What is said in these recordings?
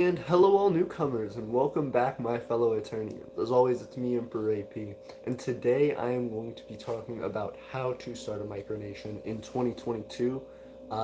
And hello all newcomers and welcome back my fellow Aeternians. As always, it's me, Emperor AP, and today I am going to be talking about how to start a micronation in 2022.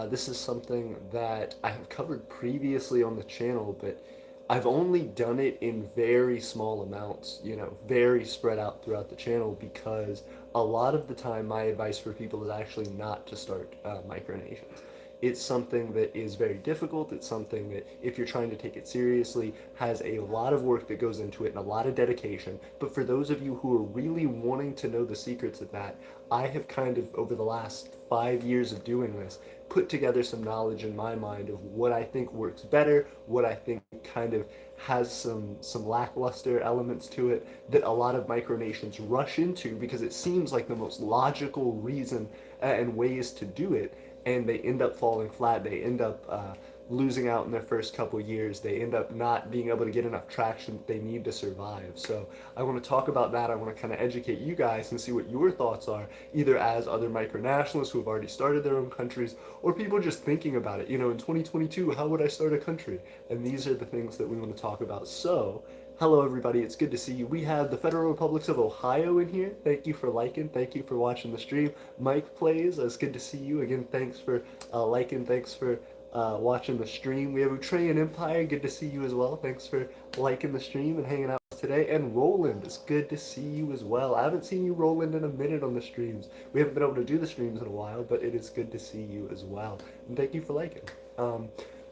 This is something that I have covered previously on the channel, but I've only done it in very small amounts, very spread out throughout the channel because a lot of the time my advice for people is actually not to start micronations. It's something that is very difficult. It's something that, if you're trying to take it seriously, has a lot of work that goes into it and a lot of dedication. But for those of you who are really wanting to know the secrets of that, I have kind of, over the last 5 years of doing this, put together some knowledge in my mind of what I think works better, what I think kind of has some lackluster elements to it that a lot of micronations rush into because it seems like the most logical reason and ways to do it, and they end up falling flat. They end up losing out in their first couple years. They end up not being able to get enough traction that they need to survive. So I want to talk about that. I want to kind of educate you guys and see what your thoughts are, either as other micronationalists who have already started their own countries, or people just thinking about it. In 2022, how would I start a country? And these are the things that we want to talk about. So hello, everybody. It's good to see you. We have the Federal Republics of Ohio in here. Thank you for liking. Thank you for watching the stream. Mike Plays. It's good to see you. Again, thanks for liking. Thanks for watching the stream. We have Utrean Empire. Good to see you as well. Thanks for liking the stream and hanging out today. And Roland, it's good to see you as well. I haven't seen you, Roland, in a minute on the streams. We haven't been able to do the streams in a while, but it is good to see you as well. And thank you for liking.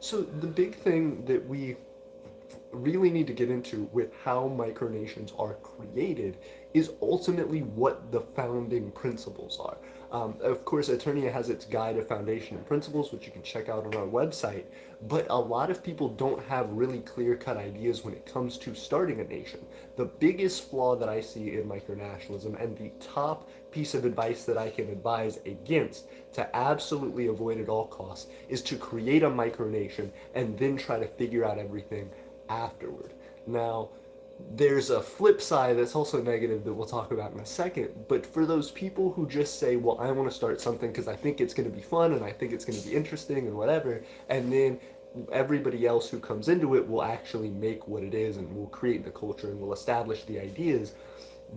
So the big thing that we really need to get into with how micronations are created is ultimately what the founding principles are. Of course, Aeternia has its guide of foundation and principles, which you can check out on our website, but a lot of people don't have really clear-cut ideas when it comes to starting a nation. The biggest flaw that I see in micronationalism, and the top piece of advice that I can advise against to absolutely avoid at all costs, is to create a micronation and then try to figure out everything afterward. Now, there's a flip side that's also negative that we'll talk about in a second, but for those people who just say, well, I want to start something because I think it's going to be fun and I think it's going to be interesting and whatever, and then everybody else who comes into it will actually make what it is and will create the culture and will establish the ideas,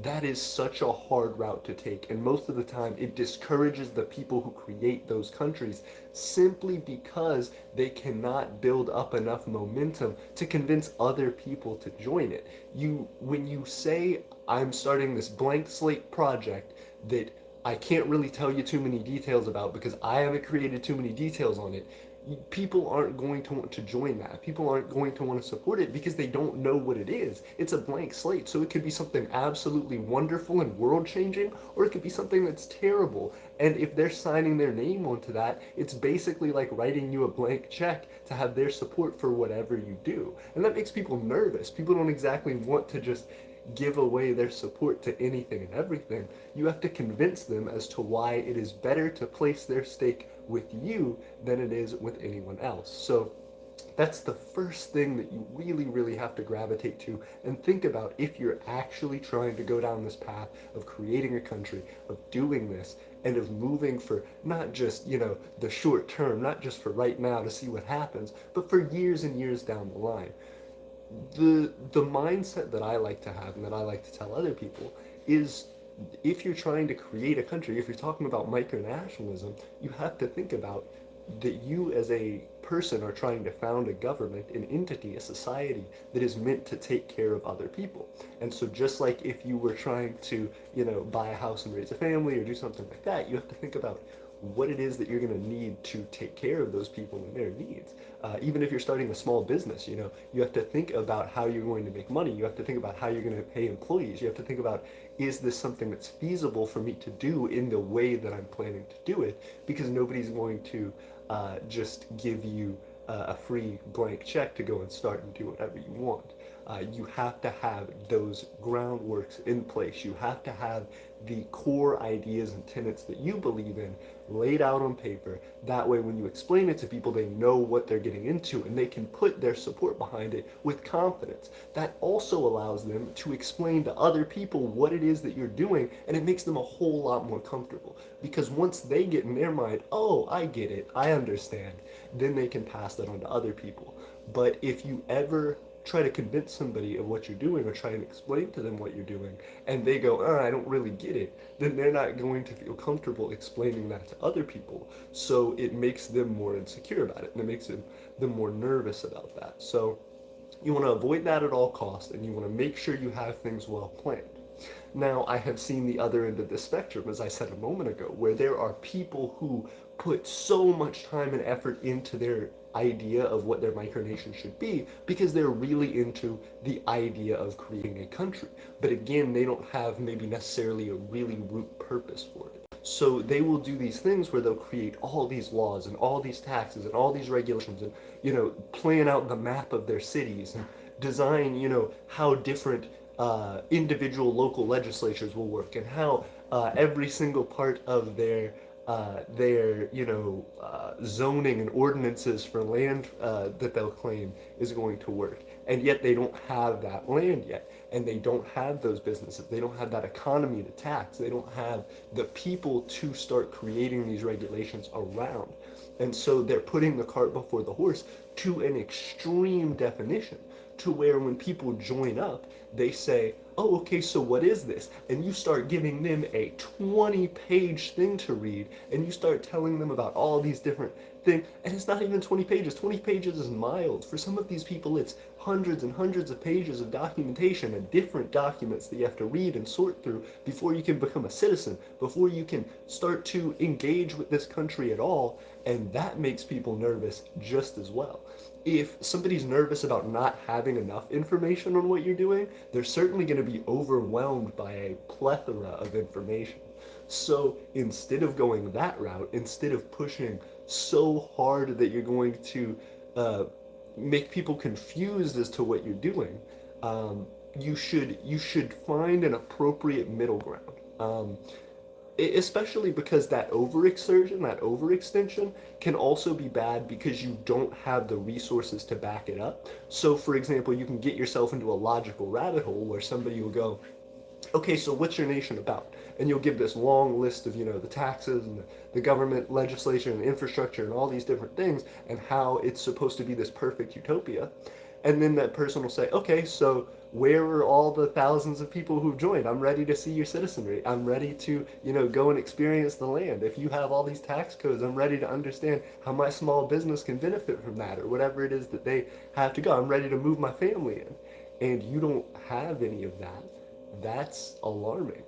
that is such a hard route to take, and most of the time it discourages the people who create those countries simply because they cannot build up enough momentum to convince other people to join it. When you say, I'm starting this blank slate project that I can't really tell you too many details about because I haven't created too many details on it, people aren't going to want to join that. People aren't going to want to support it because they don't know what it is. It's a blank slate, so it could be something absolutely wonderful and world-changing, or it could be something that's terrible. And if they're signing their name onto that, it's basically like writing you a blank check to have their support for whatever you do. And that makes people nervous. People don't exactly want to just give away their support to anything and everything. You have to convince them as to why it is better to place their stake with you than it is with anyone else. So that's the first thing that you really, really have to gravitate to and think about if you're actually trying to go down this path of creating a country, of doing this, and of moving for not just, the short term, not just for right now to see what happens, but for years and years down the line. The mindset that I like to have and that I like to tell other people is, if you're trying to create a country, if you're talking about micronationalism, you have to think about that you as a person are trying to found a government, an entity, a society that is meant to take care of other people. And so just like if you were trying to, buy a house and raise a family or do something like that, you have to think about what it is that you're going to need to take care of those people and their needs. Even if you're starting a small business, you have to think about how you're going to make money. You have to think about how you're going to pay employees. You have to think about, is this something that's feasible for me to do in the way that I'm planning to do it? Because nobody's going to just give you a free blank check to go and start and do whatever you want. You have to have those groundworks in place. You have to have the core ideas and tenets that you believe in laid out on paper. That way, when you explain it to people, they know what they're getting into and they can put their support behind it with confidence. That also allows them to explain to other people what it is that you're doing, and it makes them a whole lot more comfortable. Because once they get in their mind, oh, I get it, I understand, then they can pass that on to other people. But if you ever try to convince somebody of what you're doing or try and explain to them what you're doing, and they go, oh, I don't really get it, then they're not going to feel comfortable explaining that to other people. So it makes them more insecure about it, and it makes them more nervous about that. So you want to avoid that at all costs, and you want to make sure you have things well planned. Now, I have seen the other end of the spectrum, as I said a moment ago, where there are people who put so much time and effort into their idea of what their micronation should be because they're really into the idea of creating a country. But again, they don't have maybe necessarily a really root purpose for it. So they will do these things where they'll create all these laws and all these taxes and all these regulations and, plan out the map of their cities and design, how different individual local legislatures will work and how every single part of their zoning and ordinances for land that they'll claim is going to work. And yet they don't have that land yet. And they don't have those businesses. They don't have that economy to tax. They don't have the people to start creating these regulations around. And so they're putting the cart before the horse to an extreme definition, to where when people join up, they say, oh, okay, so what is this? And you start giving them a 20-page thing to read, and you start telling them about all these different things, and it's not even 20 pages. 20 pages is mild. For some of these people, it's hundreds and hundreds of pages of documentation and different documents that you have to read and sort through before you can become a citizen, before you can start to engage with this country at all, and that makes people nervous just as well. If somebody's nervous about not having enough information on what you're doing, they're certainly going to be overwhelmed by a plethora of information. So instead of going that route, instead of pushing so hard that you're going to make people confused as to what you're doing, you should find an appropriate middle ground. Especially because that overexertion, that overextension can also be bad because you don't have the resources to back it up. So for example, you can get yourself into a logical rabbit hole where somebody will go, okay, so what's your nation about? And you'll give this long list of, the taxes and the government legislation and infrastructure and all these different things and how it's supposed to be this perfect utopia. And then that person will say, okay, so where are all the thousands of people who've joined? I'm ready to see your citizenry. I'm ready to, go and experience the land. If you have all these tax codes, I'm ready to understand how my small business can benefit from that or whatever it is that they have to go. I'm ready to move my family in. And you don't have any of that. That's alarming.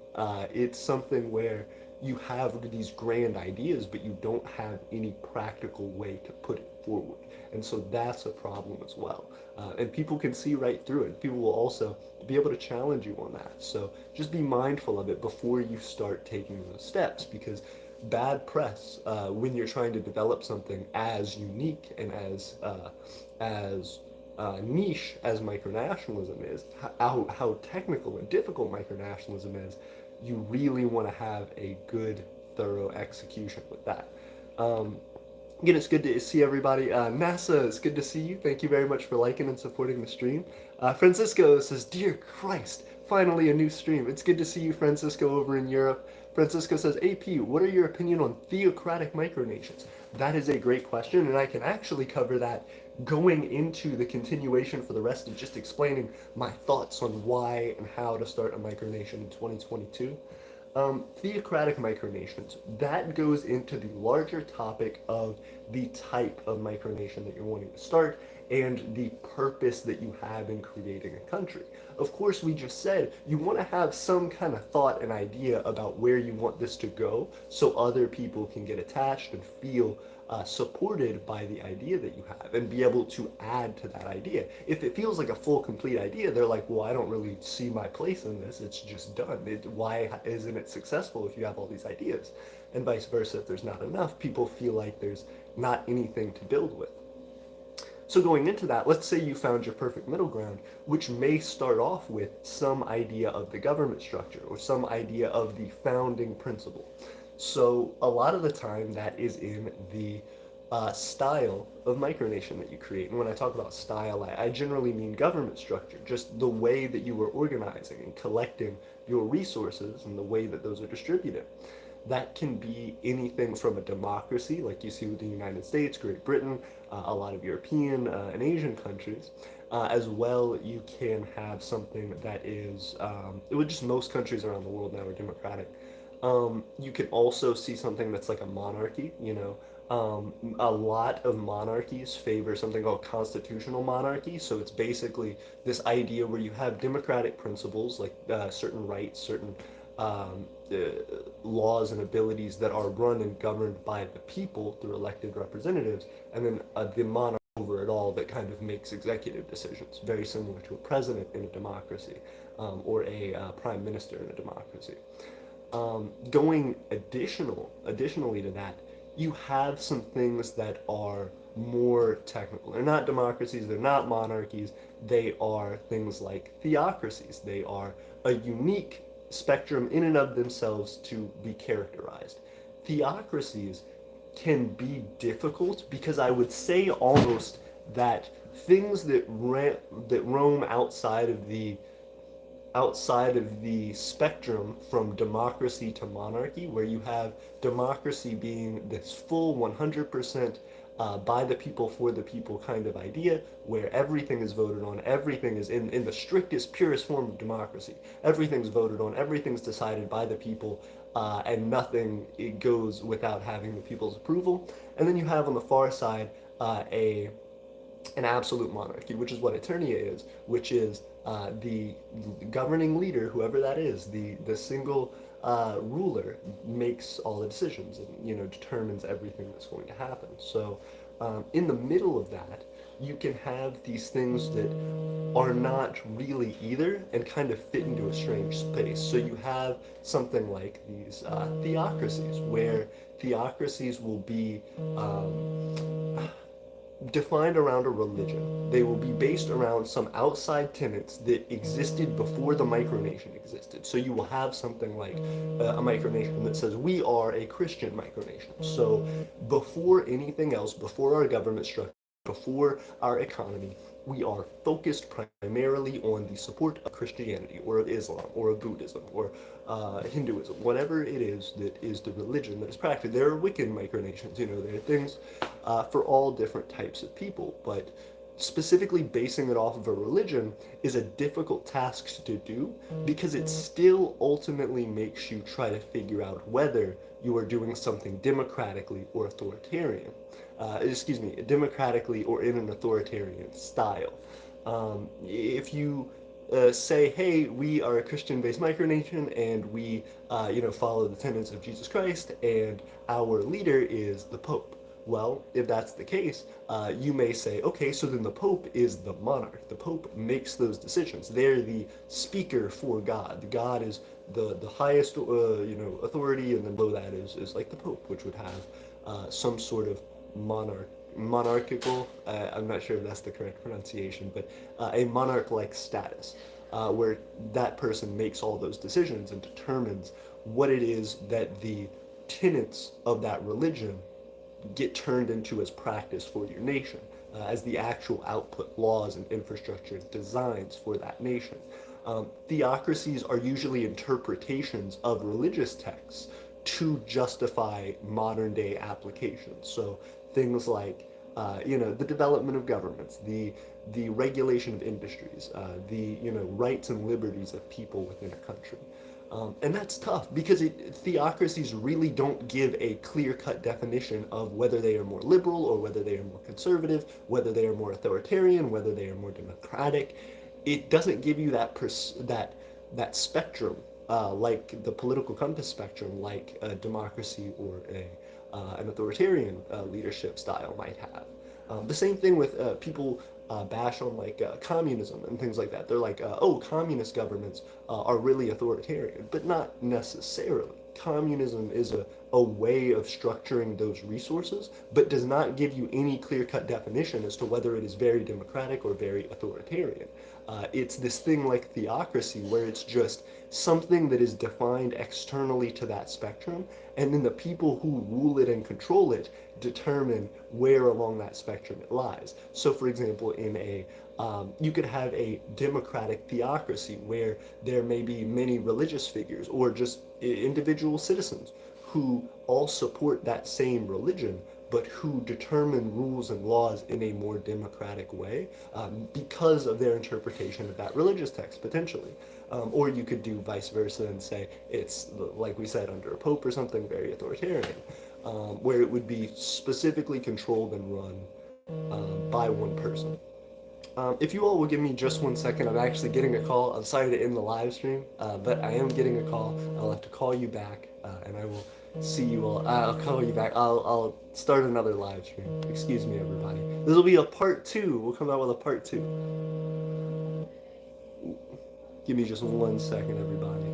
It's something where you have these grand ideas, but you don't have any practical way to put it forward. And so that's a problem as well. And people can see right through it. People will also be able to challenge you on that. So just be mindful of it before you start taking those steps, because bad press when you're trying to develop something as unique and as niche as micronationalism is, how technical and difficult micronationalism is, you really want to have a good, thorough execution with that. Again, it's good to see everybody. NASA, it's good to see you. Thank you very much for liking and supporting the stream. Francisco says, dear Christ, finally a new stream. It's good to see you, Francisco, over in Europe. Francisco says, AP, what are your opinion on theocratic micronations? That is a great question, and I can actually cover that going into the continuation for the rest of just explaining my thoughts on why and how to start a micronation in 2022. Theocratic micronations, that goes into the larger topic of the type of micronation that you're wanting to start and the purpose that you have in creating a country. Of course, we just said you want to have some kind of thought and idea about where you want this to go so other people can get attached and feel supported by the idea that you have and be able to add to that idea. If it feels like a full, complete idea, they're like, well, I don't really see my place in this. It's just done. Why isn't it successful if you have all these ideas? And vice versa, if there's not enough, people feel like there's not anything to build with. So going into that, let's say you found your perfect middle ground, which may start off with some idea of the government structure or some idea of the founding principle. So a lot of the time that is in the style of micronation that you create. And when I talk about style, I generally mean government structure, just the way that you are organizing and collecting your resources and the way that those are distributed. That can be anything from a democracy, like you see with the United States, Great Britain, a lot of European and Asian countries. As well, you can have something that is, it would just most countries around the world now are democratic. You can also see something that's like a monarchy, you know. A lot of monarchies favor something called constitutional monarchy. So it's basically this idea where you have democratic principles, like certain rights, certain laws and abilities that are run and governed by the people through elected representatives, and then the monarch over it all that kind of makes executive decisions, very similar to a president in a democracy or a prime minister in a democracy. Going additionally to that, you have some things that are more technical. They're not democracies, they're not monarchies, they are things like theocracies. They are a unique spectrum in and of themselves to be characterized. Theocracies can be difficult because I would say almost that things that roam outside of the spectrum from democracy to monarchy, where you have democracy being this full 100% by the people, for the people kind of idea, where everything is voted on, everything is in the strictest, purest form of democracy. Everything's voted on, everything's decided by the people, and nothing it goes without having the people's approval. And then you have on the far side a an absolute monarchy, which is what Aeternia is, which is the governing leader, whoever that is, the single ruler makes all the decisions and determines everything that's going to happen. So in the middle of that, you can have these things that are not really either and kind of fit into a strange space. So you have something like these theocracies, where theocracies will be defined around a religion. They will be based around some outside tenets that existed before the micronation existed. So you will have something like a micronation that says we are a Christian micronation. So before anything else, before our government structure, before our economy, we are focused primarily on the support of Christianity or of Islam or of Buddhism or Hinduism, whatever it is that is the religion that is practiced. There are Wiccan micronations, there are things for all different types of people, but specifically basing it off of a religion is a difficult task to do because it still ultimately makes you try to figure out whether you are doing something democratically or authoritarian. Democratically or in an authoritarian style. If you say, hey, we are a Christian-based micronation and we, follow the tenets of Jesus Christ and our leader is the Pope. Well, if that's the case, you may say, okay, so then the Pope is the monarch. The Pope makes those decisions. They're the speaker for God. God is the highest, authority, and then below that is like the Pope, which would have some sort of monarchical, I'm not sure if that's the correct pronunciation, but a monarch-like status, where that person makes all those decisions and determines what it is that the tenets of that religion get turned into as practice for your nation, as the actual output, laws and infrastructure designs for that nation. Theocracies are usually interpretations of religious texts to justify modern day applications. So things like, the development of governments, the regulation of industries, the rights and liberties of people within a country. And that's tough because theocracies really don't give a clear-cut definition of whether they are more liberal or whether they are more conservative, whether they are more authoritarian, whether they are more democratic. It doesn't give you that spectrum, like the political compass spectrum, like a democracy or an authoritarian leadership style might have. The same thing with people bash on like communism and things like that. They're like, oh, communist governments are really authoritarian, but not necessarily. Communism is a way of structuring those resources, but does not give you any clear-cut definition as to whether it is very democratic or very authoritarian. It's this thing like theocracy where it's just something that is defined externally to that spectrum, and then the people who rule it and control it determine where along that spectrum it lies. So, for example, you could have a democratic theocracy where there may be many religious figures or just individual citizens who all support that same religion, but who determine rules and laws in a more democratic way because of their interpretation of that religious text, potentially. Or you could do vice versa and say it's, like we said, under a pope or something, very authoritarian, where it would be specifically controlled and run by one person. If you all will give me just 1 second, I'm actually getting a call. I'm sorry to end the live stream, but I am getting a call. I'll have to call you back, and I will see you all. I'll call you back. I'll start another live stream. Excuse me, everybody. This will be a part two. We'll come out with a part two. Give me just 1 second, everybody.